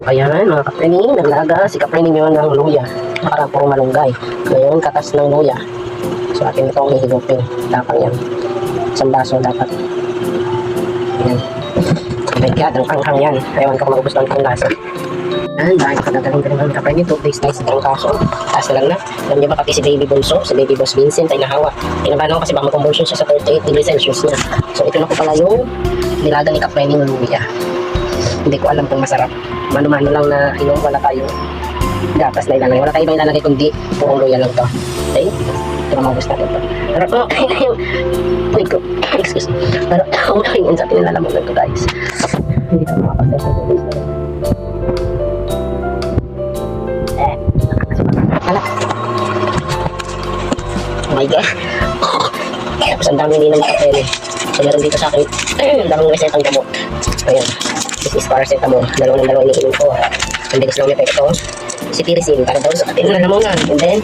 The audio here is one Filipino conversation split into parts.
Ayan mga kaprening, naglaga si kaprening yun ng luya para puro malunggay. Ngayon katas ng luya. So atin itong hihigupin. Dapat yan. Isang baso dapat. Ayan. Oh my god, ang anghang yan. Ayawan ka kung magugustuhan kong lasa. Ayan, dahil kadagaling ka naman kaprening. 2 days na isang kaso. Taas na lang na. Alam niyo ba pati si Baby Bunso, si Baby Boss Vincent ay nahawa. Kinabahan ako kasi baka mag-conversion siya sa 38 degrees Celsius niya. So ito na ko pala yung nilaga ni kaprening luya. Hindi ko alam kung masarap. Mano-mano lang na wala tayo gatas na ilalagay. Wala tayo ibang ilalagay kundi purong luya lang to. Okay? Ito na mabus natin to. Pero wait ko. Excuse me. Pero yun sa pinilalamunan ko guys. Hindi na makapasya sa guys. Hala. Oh my god. Tapos ang dami hindi ng kapel. So meron dito sa akin. Ang daming resetang gamot. Ayan. This is paracetamol. Dalawa iniinom ko. And then, slowly ito. Si Tirisin para daw sa atin na namunan. And then,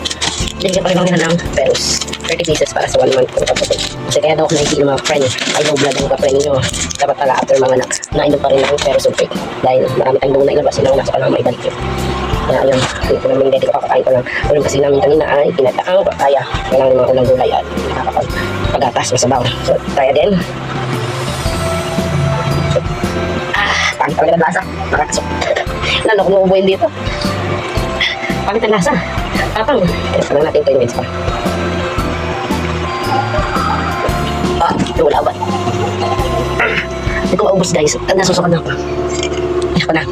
binigyan pa rin ako nila ng peros. 30 pieces para sa 1 month kung kapatid. Kasi kaya daw ako nakikinom mga friend. Ay, low blood ang kapre ninyo. Dapat pala after mga anak, nainom pa rin ng peros sulfate. Dahil marami tayong dugo na ilabas. Sila nasa kailangan maibalik yun. Kaya ayun, hindi ko namin dito kakakain ko lang. Ulam kasi namin kanina ay pinataang papaya. Kailangan ng mga ulang gulay at nakakapag-agatas na sabaw. So, try again. Pangit talaga ng lasa. Nakakasok. Lalo kung uubuin dito. Pangit ang lasa. Tapang. Kaya natin 20 minutes pa. Wala ba? Hindi ko maubos guys. Nasusukan na ako. Iyak ko na.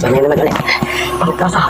Mamaya naman ulit. Pangit lasa.